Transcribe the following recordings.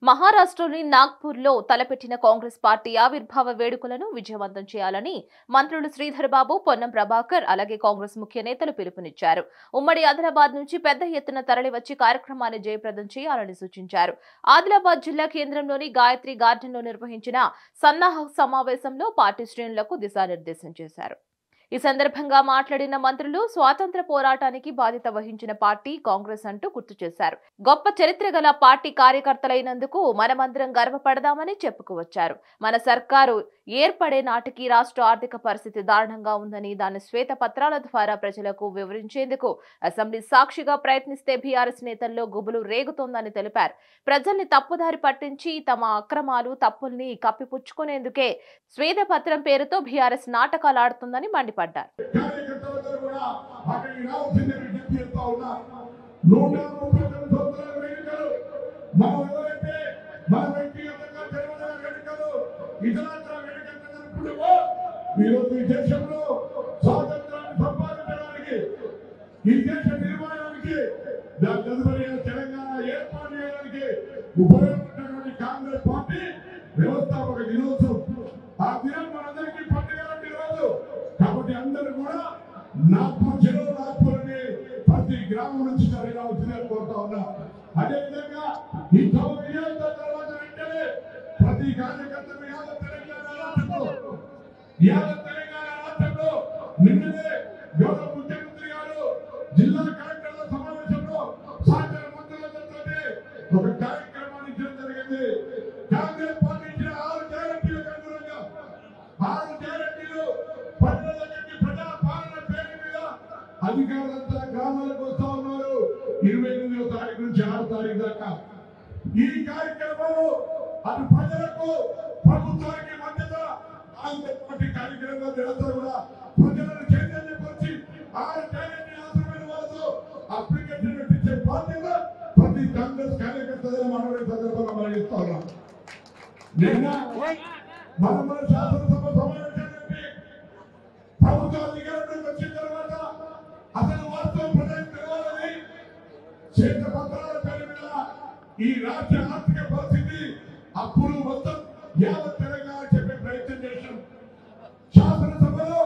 మహారాష్ట్రలోని నాగ్పూర్లో తలపెట్టిన కాంగ్రెస్ పార్టీ ఆవిర్భావ వేడుకలను విజయవంతం చేయాలని మంత్రులు శ్రీధర్ బాబు, పొన్నం ప్రభాకర్ అలాగే కాంగ్రెస్ ముఖ్య నేతలు పిలుపునిచ్చారు. ఉమ్మడి ఆదిలాబాద్ నుంచి పెద్ద ఎత్తున తరలివచ్చి కార్యక్రమాన్ని జయప్రదం చేయాలని సూచించారు. ఆదిలాబాద్ జిల్లా కేంద్రంలోని గాయత్రి గార్డెన్లో నిర్వహించిన సన్నాహక సమావేశంలో పార్టీ శ్రేణులకు దిశానిర్దేశం చేశారు. ఈ సందర్భంగా మాట్లాడిన మంత్రులు స్వాతంత్ర పోరాటానికి బాధ్యత వహించిన పార్టీ కాంగ్రెస్ అంటూ గుర్తు చేశారు. గొప్ప చరిత్ర గల పార్టీ కార్యకర్తలైనందుకు మనమందరం గర్వపడదామని చెప్పుకువచ్చారు. మన సర్కారు ఏర్పడే నాటికి రాష్ట్ర ఆర్థిక పరిస్థితి దారుణంగా ఉందని దాని శ్వేత పత్రాల ద్వారా ప్రజలకు వివరించేందుకు అసెంబ్లీ సాక్షిగా ప్రయత్నిస్తే బీఆర్ఎస్ నేతల్లో గుబులు రేగుతోందని తెలిపారు. ప్రజల్ని తప్పుదారి పట్టించి తమ అక్రమాలు తప్పుల్ని కప్పిపుచ్చుకునేందుకే శ్వేతపత్రం పేరుతో బీఆర్ఎస్ నాటకాలు ఆడుతుందని మండిపడ్డారు. తెలంగాణ ఏర్పాటు చేయడానికి ఉపయోగపడినటువంటి కాంగ్రెస్ పార్టీ వ్యవస్థాపక దినోత్సవం. ఆ దినం మనందరికీ పండుగ లాంటి రోజు కాబట్టి అందరూ కూడా నాగ్పూర్ జిల్లా నాగ్పూర్ అని ప్రతి గ్రామం నుంచి తరలిరావాల్సిందని కోరుతా ఉన్నా. అదేవిధంగా ఈ తర్వాత వెంటనే ప్రతి కార్యకర్త తెలంగాణ రాష్ట్రంలో నిన్ననే గౌరవ ముఖ్యమంత్రి గారు జిల్లా కలెక్టర్ల సమావేశంలో సహకార మంత్రులతో ఒక కార్యక్రమాన్ని ఇచ్చడం జరిగింది. కాంగ్రెస్ పార్టీ ఇచ్చిన 6 గ్యారెంటీలకు అనుగుణంగా 6 గ్యారెంటీలు ప్రజల దగ్గరికి ప్రజా పాలన పేరు మీద అధికారులంతా గ్రామాలకు వస్తా ఉన్నారు. 28వ తారీఖు నుంచి 6వ తారీఖు దాకా ఈ కార్యక్రమాలు అటు ప్రజలకు ప్రభుత్వానికి మధ్యత కార్యక్రమాలు జరుగుతారు కూడా ప్రజలను చైతన్యపరిచి 6 గ్యారెంటీ అవసరమైన వాళ్ళతో అప్లికేషన్ ఇచ్చే బాధ్యత ప్రతి కాంగ్రెస్ కార్యకర్తగా మనమే సందర్భంగా మనం ఇస్తా ఉన్నాం. నిన్న మన శాసనసభ సమావేశానికి ప్రభుత్వ అధికారులకు వచ్చిన తర్వాత అసలు వాస్తవం ప్రజలకు తెలవాలని శ్వేత పత్రాల పేరు మీద ఈ రాష్ట్ర ఆర్థిక పరిస్థితి అప్పులు మొత్తం యావత్ తెలంగాణ చెప్పే ప్రయత్నం చేశాం. శాసనసభలో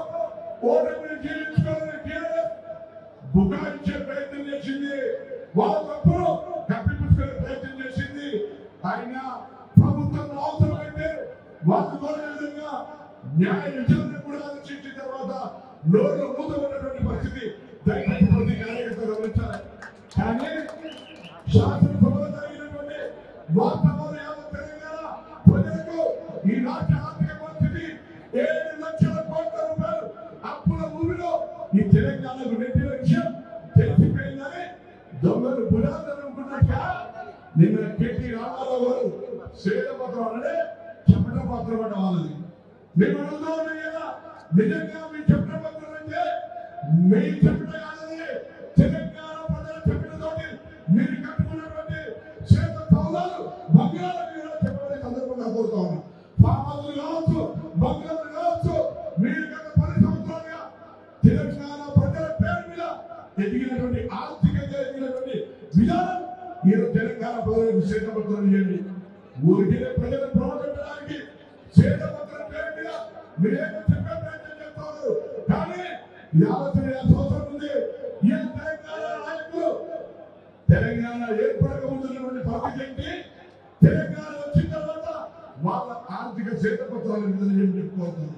ఓటమిని జీవించుకోవాలని టీఆర్ఎస్ బుకాయించే ప్రయత్నం చేసింది. వాళ్ళప్పుడు కప్పిపుచ్చుకునే ప్రయత్నం చేసింది. అయినా ప్రభుత్వం అవసరమైతే వాళ్ళు కోరే విధంగా న్యాయ విచారణ కూడా ఆలోచించిన తర్వాత నోరు మూతపడినటువంటి పరిస్థితి దయచేసి ప్రతి కార్యకర్త గమనించాలి. కానీ శాసనసభలో జరిగినటువంటి వాస్తవాలు యావత్ తెలంగాణ ప్రజలకు ఈ రాష్ట్ర ఆర్థిక పరిస్థితి 7 లక్షల కోట్ల రూపాయలు అప్పుల ఊరిలో ఈ తెలంగాణకు నెట్టిన విషయం తెలిసిపోయిందని దొంగలు బుడాదనుకున్నట్టుగా నిన్న కేటీ రామారావు గారు శ్వేతపత్రం అంటే చెమట పత్రం అంటే వాళ్ళది. మేము అడుగుతా ఉన్నాం కదా, నిజంగా మీ చెమట పత్రం అంటే మీ చెమట కాదని తెలంగాణ ప్రజల చెమటతోటి మీరు కట్టుకున్నటువంటి శ్వేత పౌరాలు బంగాళాలు కూడా చెప్పమని సందర్భంగా కోరుతా ఉన్నాం. ఫామాలు కావచ్చు, బంగాళాలు కావచ్చు, మీరు గత 10 సంవత్సరాలుగా తెలంగాణ ప్రజల పేరు మీద ఎదిగినటువంటి ఆర్థికంగా ఎదిగినటువంటి విధానం మీరు తెలంగాణ ప్రజలకు శ్వేతపత్రం చేయండి. ఊరికే ప్రజలను ప్రవర్తించడానికి శ్వేతపత్రం పేరు మీద మీరేమో చెప్పే ప్రయత్నం చేస్తారు. కానీ ఇది ఆలోచన అవసరం ఉంది. ఈ తెలంగాణ నాయకులు తెలంగాణ ఏర్పడక ముందున్నటువంటి పరిస్థితి తెలంగాణ వచ్చిన తర్వాత వాళ్ళ ఆర్థిక శ్వేతపత్రాల మీద నేను చెప్పుకోవచ్చు.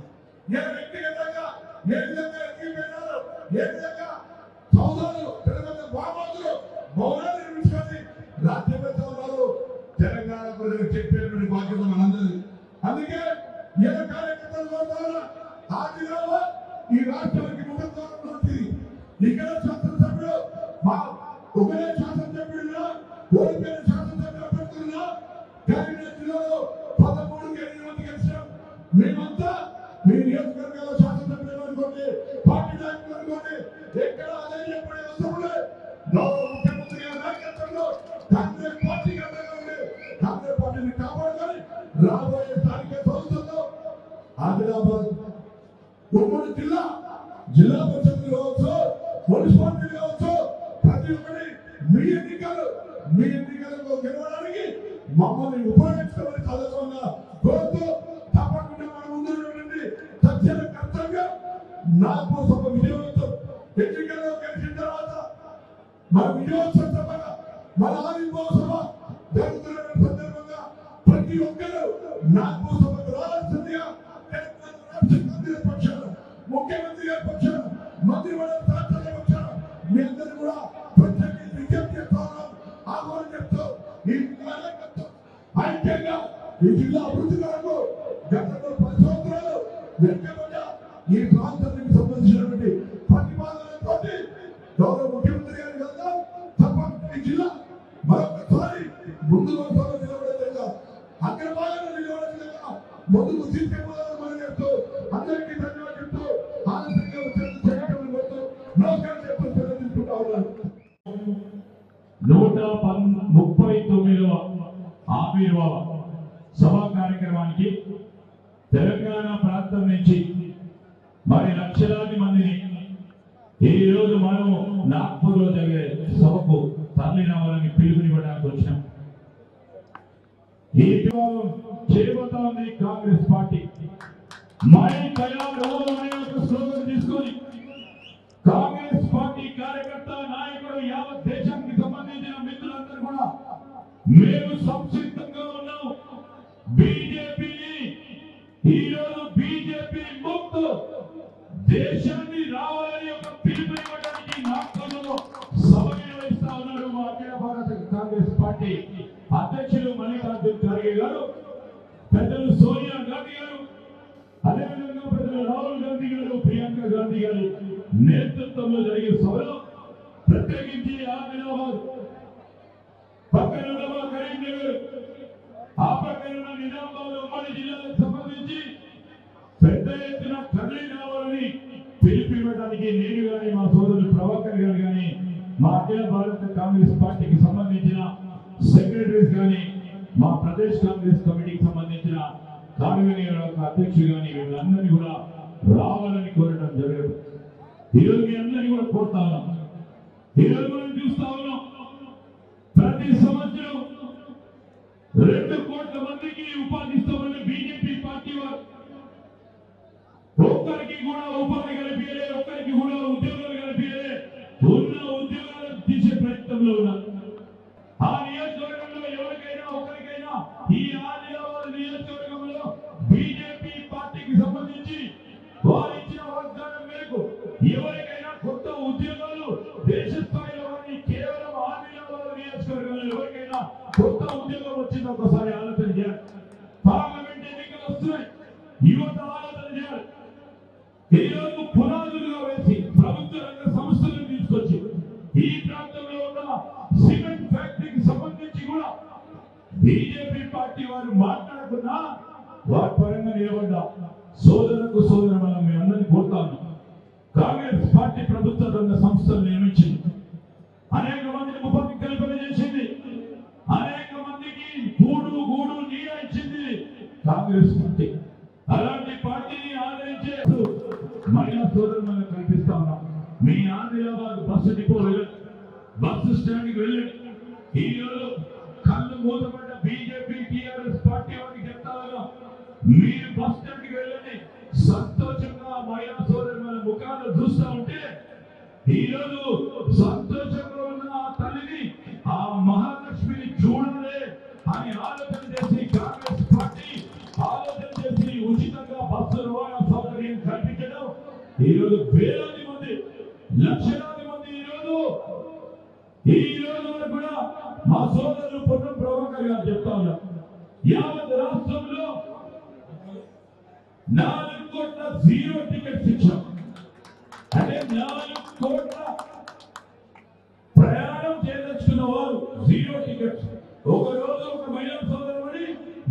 ఏ వ్యక్తిగతంగా ఏ విధంగా ఎదిగిపోయినారు, ఏ విధంగా సౌదాలు తెలంగాణ బామాదులు భవనాలు నిర్మించుకొని రాజ్యపెట్టారు తెలంగాణ ప్రజలకు చెప్పేటువంటి బాధ్యత మనందరిది. అందుకే ఏ కార్యకర్తల ద్వారా ఆదిలాబాద్ ఈ రాష్ట్రానికి ముఖద్వారం ఉంటుంది. ఇక్కడ శాసనసభ్యులు మా ఒకరే శాసనసభ్యులున్నా ఓడిపోయిన శాసనసభ్యులు పెడుతున్నా కేబినెట్ జిల్లాలో 13కి 8 మంది గెలిచాం. మేమంతా మీ నియోజకవర్గాల శాసనసభ్యులు అనుకోండి, పార్టీ నాయకులు అనుకోండి, ఎక్కడ అదే చెప్పే అవసరం లేదు. ముఖ్యమంత్రి గారి నాయకత్వంలో కాంగ్రెస్ పార్టీ కాంగ్రెస్ పార్టీని కాపాడుకొని రాబోయే స్థానిక సంస్థల్లో ఆదిలాబాద్ ఉమ్మడి జిల్లా పరిషత్తులు కావచ్చు, మున్సిపాలిటీలు కావచ్చు, ప్రతి ఒక్కరి మీ ఎన్నికలకు గెలవడానికి మమ్మల్ని ఉపయోగించుకోవాలని సందర్భంగా కోరుతూ తప్పకుండా మన ముందు తక్షణ కర్తవ్యం నాగపూర్ సభ విజయవంతం ఎన్నికల్లో గెలిచిన తర్వాత మన విజయోత్సవ సభగా మన ఆవిర్భావ సభ జరుగుతున్న సందర్భంగా ప్రతి ఒక్కరూ నాగపూర్ సభకు రావాల్సిందిగా కాంగ్రెస్ పక్షాన ముఖ్యమంత్రి గారి పక్షాన మంత్రిమండలి శాసన పక్షాన మీ అందరూ కూడా ప్రత్యేక విజ్ఞప్తి చేస్తా ఉన్నాం, ఆహ్వానం చెప్తూ ఈ నాయకత్వం ఐక్యంగా ఈ జిల్లా అభివృద్ధి కొరకు గతంలో 10 సంవత్సరాలు వెనుకబడ్డ ఈ ప్రాంతానికి సంబంధించినటువంటి ప్రతిపాదనతో గౌరవ ముఖ్యమంత్రి గారు వెళ్దాం తప్పకుండా ఈ జిల్లా మరొకసారి ముందు వరుసలో నిలబడే విధంగా అగ్రభాగంలో నిలబడే విధంగా ముందుకు తీసుకెళ్లాలని మనం చెప్తూ అందరికీ ధన్యవాదాలు చెప్తూ ఆలస్యంగా వచ్చేది చేయడం కోరుతూ నమస్కారం చెప్తూ సెలవు తీసుకుంటా ఉన్నాను. 139వ ఆవిర్భావ సభా కార్యక్రమానికి తెలంగాణ ప్రాంతం నుంచి మరి లక్షలాది మందిని ఈ రోజు మనం నాగ్పూర్ లో జరిగే సభకు తరలి రావాలని పిలుపునివ్వడానికి వచ్చినాం. ఈ విభాగం చేయబోతోంది కాంగ్రెస్ పార్టీ. మై తయారు అనే ఒక స్లోగన్ తీసుకొని కాంగ్రెస్ పార్టీ కార్యకర్త నాయకుడు యావత్ దేశానికి సంబంధించిన మిత్రులందరూ కూడా మేము సంసిద్ధంగా ఉన్నాం. బీజేపీని ఈరోజు బీజేపీ ముక్త దేశాన్ని రావాలని ఒక పిలుపునివ్వడానికి నాగ్పూర్లో సభ నిర్వహిస్తా ఉన్నారు మా అఖిల భారత కాంగ్రెస్ పార్టీ అధ్యక్షులు మల్లికార్జున ఖర్గే గారు, పెద్దలు సోనియా గాంధీ గారు, అదేవిధంగా పెద్దలు రాహుల్ గాంధీ గారు, ప్రియాంక గాంధీ గారి నేతృత్వంలో జరిగే సభలో ప్రత్యేకించి ఆదిలాబాద్ పక్కన ఉన్న కరీంనగర్ ఆ పక్కన ఉన్న నిజామాబాద్ ఉమ్మడి జిల్లాలకు సంబంధించి పెద్ద ఎత్తున కదిలి రావాలని పిలుపునివ్వడానికి నేను కానీ మా సోదరులు ప్రభాకర్ గారు కానీ మా అఖిల భారత కాంగ్రెస్ పార్టీకి సంబంధించిన సెక్రటరీస్ కానీ మా ప్రదేశ్ కాంగ్రెస్ కమిటీకి సంబంధించిన కార్యనిర్వాహక అధ్యక్షులు కానీ వీళ్ళందరినీ కూడా రావాలని కోరడం జరగదు. ఈరోజు మీ అందరినీ కూడా కోరుతా ఉన్నాం. ఈరోజు మనం చూస్తా ఉన్నాం ప్రతి సంవత్సరం 2 కోట్ల మందికి ఉపాధి ఇస్తామని బీజేపీ పార్టీ వారు ఒక్కరికి కూడా ఉపాధి కల్పించలే, ఒక్కరికి కూడా ఉద్యోగాలు కల్పించలే, ఉన్న ఉద్యోగాలను తీసే ప్రయత్నంలో ఉన్నారు. ఆ నియోజకవర్గంలో ఎవరికైనా ఒకరికైనా ఈ ఆదిలాబాద్ నియోజకవర్గంలో బీజేపీ పార్టీకి సంబంధించి వారు ఇచ్చిన వాగ్దానం మేరకు ఎవరికైనా కొత్త ఉద్యోగాలు దేశ స్థాయిలో కానీ కేవలం ఆదిలాబాద్ నియోజకవర్గంలో ఎవరికైనా కొత్త ఉద్యోగం వచ్చింది ఒకసారి ఆలోచన చేయాలి. పార్లమెంట్ ఎన్నికలు వస్తున్నాయి, యువత ఆలోచన చేయాలి. ఈరోజు పునాదులుగా వేసి ప్రభుత్వ రంగ సంస్థలను తీసుకొచ్చి ఈ ప్రాంతంలో ఉన్న సిమెంట్ ఫ్యాక్టరీకి సంబంధించి కూడా బీజేపీ పార్టీ వారు మాట్లాడకుండా వారి పరంగా నిలబడ్డా సోదరులకు సోదరు మనం మీ అందరినీ కోరుతాను. కాంగ్రెస్ పార్టీ ప్రభుత్వ రంగ సంస్థలు నియమించింది, అనేక మందిని ఉపాధి కల్పన చేసింది, అనేక మందికి గూడు నీడ ఇచ్చింది కాంగ్రెస్ పార్టీ. అలాంటి పార్టీని ఆదరించే మహిళా సోదరులను కల్పిస్తా ఉన్నాం. మీ ఆదిలాబాద్ బస్సు డిపో వెళ్ళండి, బస్సు స్టాండ్ కి వెళ్ళండి. ఈ రోజు కళ్ళు మూతపడ్డ బీజేపీ టీఆర్ఎస్ పార్టీ వారికి చెప్తా ఉన్నాం, మీరు బస్ స్టాండ్ కి వెళ్ళండి. సంతోషంగా మహిళా సోదరుల ముఖాలు చూస్తా ఉంటే ఈ రోజు సంతోషంగా ఉన్న ఆ తల్లిని, ఆ మహాలక్ష్మిని చూడలే అని ఆలోచన చేసి కాంగ్రెస్ పార్టీ ఆలోచన చేసి ఉచితంగా బస్సు రవాణా సౌకర్యం కల్పించడం ఈ రోజు వేలాది మంది, లక్షలాది మంది ఈ రోజు కూడా మా సోదరులు పొన్నం ప్రభాకర్ గారు చెప్తా ఉన్నారు, యావత్ రాష్ట్రంలో 4 కోట్ల జీరో టికెట్స్ ఇచ్చాం. అంటే 4 కోట్ల ప్రయాణం చేయదలుచుకున్న వారు జీరో టికెట్స్. ఒక రోజు ఒక మహిళా సోదరుని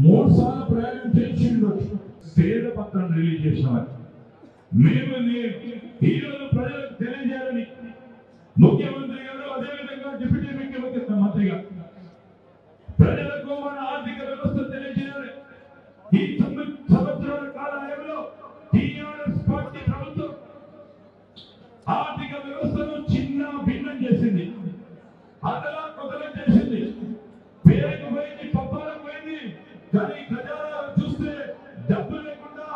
3 సార్లు ప్రయాణం చేసి పేద పత్రం రిలీజ్ చేసిన వారు మేము ఈ రోజు ప్రజలకు తెలియజేయాలని ముఖ్యమంత్రి గారు, అదేవిధంగా డిప్యూటీ ముఖ్యమంత్రి మంత్రిగా ప్రజలకు మన ఆర్థిక వ్యవస్థ తెలియజేయాలి. ఈ 9 సంవత్సరాల కాలంలో టీఆర్ఎస్ పార్టీ ప్రభుత్వం ఆర్థిక వ్యవస్థను చిన్న భిన్నం చేసింది, అదలా కొదలం చేసింది, పేరుకు పోయింది, పప్పాలకు పోయింది, కానీ ఖజానా చూస్తే డబ్బు లేకుండా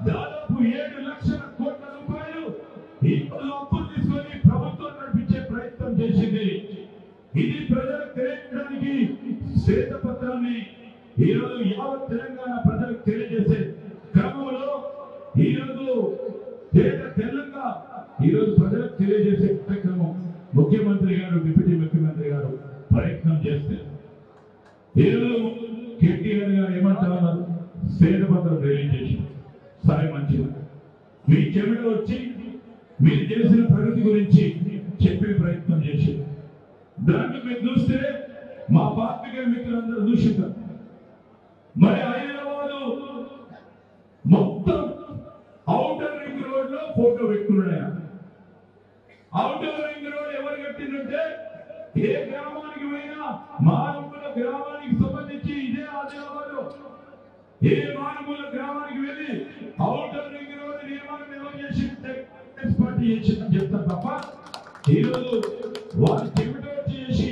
దాదాపు 7 లక్షల కోట్ల రూపాయలు ఇప్పుడు అప్పులు తీసుకొని ప్రభుత్వం నడిపించే ప్రయత్నం చేసింది. ఇది ప్రజలకు తెలియజేయడానికి శ్వేతపత్రాన్ని ఈరోజు యావత్ తెలంగాణ ప్రజలకు తెలియజేసే క్రమంలో ఈరోజు తెలంగాణ ఈరోజు ప్రజలకు తెలియజేసే కార్యక్రమం ముఖ్యమంత్రి గారు డిప్యూటీ ముఖ్యమంత్రి గారు ప్రయత్నం చేస్తే ఈరోజు కేటీఆర్ గారు ఏమంటా ఉన్నారు, శ్వేతపత్రం రిలీజ్ చేసి సరే మంచిది, మీ చెవిడ వచ్చి మీరు చేసిన ప్రగతి గురించి చెప్పే ప్రయత్నం చేసి దాంట్లో మీరు చూస్తే మా పార్టీగా మిత్రులందరూ చూసింటారు. మరి హైదరాబాద్ మొత్తం ఔటర్ రింగ్ రోడ్ లో ఫోటో పెట్టుకున్నాడు. ఔటర్ రింగ్ రోడ్ ఎవరు కట్టిందంటే ఏ గ్రామానికి పోయినా మారుమూల గ్రామానికి సంబంధించి ఇదే ఆదిలాబాద్ ఏ మారుమూల గ్రామానికి వెళ్ళి ఔటర్ రింగ్ రోడ్ నిర్మాణం ఎవరు చేసి పార్టీ చేసిందని చెప్తారు తప్ప ఈరోజు వారి చెవిట వచ్చి చేసి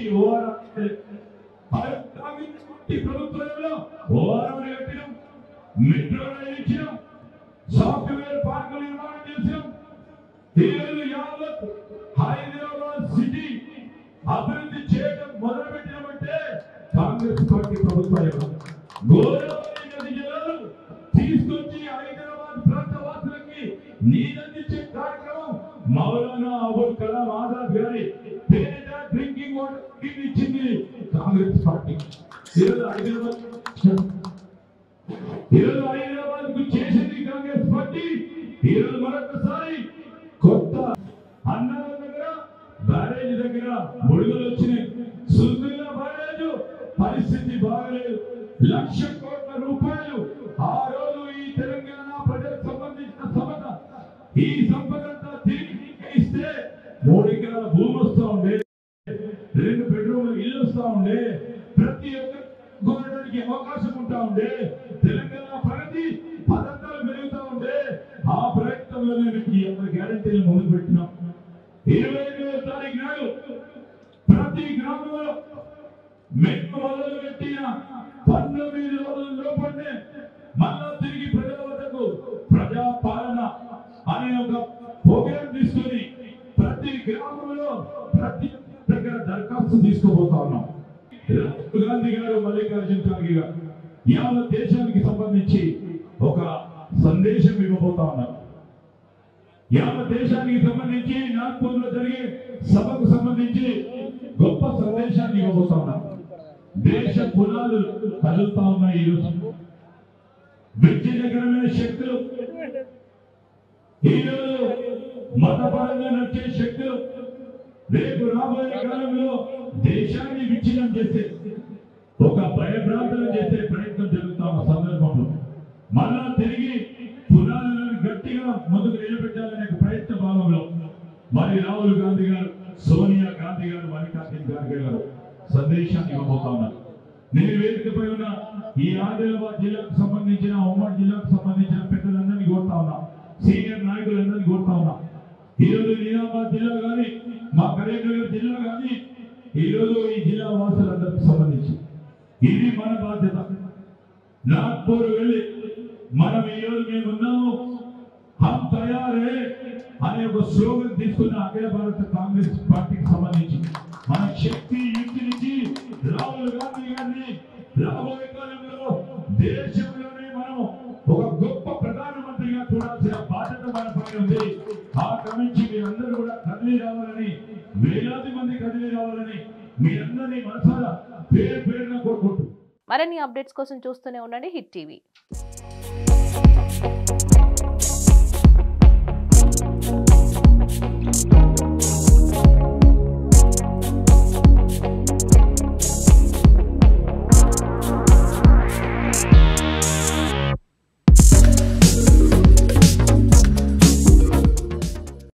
ప్రభుత్వంలో ఓఆర్ఆర్ కట్టినాం, మెట్రో రైలు ఇచ్చినాం, సాఫ్ట్వేర్ పార్కులు నిర్మాణం చేసాం. ఈరోజు యావత్ హైదరాబాద్ సిటీ అభివృద్ధి చేయడం మొదలు పెట్టినామంటే కాంగ్రెస్ పార్టీ ప్రభుత్వం గోదావరి నది జలాలు తీసుకొచ్చి హైదరాబాద్ ప్రాంత వాసులకి నీరందించే కార్యక్రమం మౌలానా అబుల్ కలాం ఆజాద్ గారి పేరిట డ్రింకింగ్ వాటర్ ఇచ్చింది కాంగ్రెస్ పార్టీ. ఈరోజు హైదరాబాద్ కు చేసింది కాంగ్రెస్ పార్టీ. ఈరోజు మరొకసారి కొత్త అన్నాల దగ్గర బ్యారేజ్ దగ్గర బుడుగులు వచ్చినాయి. సుల్తానా బ్యారేజ్ పరిస్థితి బాగలేదు. 1,00,000 కోట్ల రూపాయలు ఆ రోజు ఈ తెలంగాణ ప్రజలకు సంబంధించిన సంపద, ఈ సంపద అంతా తిరిగి ఇస్తే 3 ఎకరాల భూమి వస్తా ఉండే, 2 బెడ్రూమ్ల ఇల్లు వస్తా ఉండే, ప్రతి ఒక్కరికి అవకాశం ఉంటా ఉండే, తెలంగాణ ప్రగతి పదంతాలు పెరుగుతా ఉండే. ఆ ప్రయత్నంలోనే ఈ గ్యారంటీలు ముందుకు పెట్టినాం. 25వ తారీఖు నాడు ప్రతి గ్రామంలో మెట్టు మొదలు పెట్టిన 19 రోజుల లోపలనే మళ్ళా తిరిగి ప్రజల వద్దకు ప్రజా పాలన అనే ఒక ప్రోగ్రాం తీసుకొని ప్రతి గ్రామంలో ప్రతి దగ్గర దరఖాస్తు తీసుకోబోతా ఉన్నాం. రాహుల్ గాంధీ గారు, మల్లికార్జున ఖార్గే గారు యావత్ దేశానికి సంబంధించి ఒక సందేశం ఇవ్వబోతా ఉన్నారు. యావత్ దేశానికి సంబంధించి నాగ్పూర్ లో జరిగే సభకు సంబంధించి గొప్ప సందేశాన్ని ఇవ్వబోతా ఉన్నారు. దేశ పునాలు కదులుతా ఉన్నాయి. ఈరోజు విచ్ఛిన్నకరమైన శక్తులు, ఈరోజు మతపరంగా నడిచే శక్తులు రేపు రాబోయే కాలంలో దేశాన్ని విచ్ఛిన్నం చేసే ఒక భయభ్రాంతులు చేసే ప్రయత్నం జరుగుతా ఉన్న సందర్భంలో మళ్ళా తిరిగి పునాదులను గట్టిగా ముందుకు నిలబెట్టాలనే ప్రయత్న భావంలో మరి రాహుల్ గాంధీ గారు, సోనియా గాంధీ గారు, మల్లికార్జున ఖార్గే గారు సందేశాన్ని ఇవ్వబోతా ఉన్నారు. నేను వేదికపై ఉన్న ఈ ఆదిలాబాద్ జిల్లాకు సంబంధించిన, ఉమ్మడి జిల్లాకు సంబంధించిన పెద్దలందరినీ కోరుతా ఉన్నా, సీనియర్ నాయకులందరినీ కోరుతా ఉన్నా. ఈరోజు నిజామాబాద్ జిల్లా కానీ, మా కరీంనగర్ జిల్లా కానీ, ఈరోజు ఈ జిల్లా వాసులందరికీ సంబంధించి ఇది మన బాధ్యత. నాగ్పూర్ వెళ్ళి మనం ఈరోజు మేము ఉన్నాము, హమ్ తయారే అనే ఒక స్లోగన్ తీసుకున్న అఖిల భారత కాంగ్రెస్ పార్టీకి సంబంధించి మన శక్తి యుక్తినిచ్చి రాహుల్ గాంధీ గారిని రాబోయే కాలంలో దేశంలోనే మనం ఒక గొప్ప ప్రధానమంత్రిగా చూడాల్సిన బాధ్యత మన పైన ఉంది. ఆ క్రమించి మీరందరూ కూడా కదిలి రావాలని, వేలాది మంది కదిలి రావాలని మీ అందరినీ మనసారా పేరున కోరుకుంటూ మరిన్ని అప్డేట్స్ కోసం చూస్తూనే ఉండండి హిట్ టీవీ.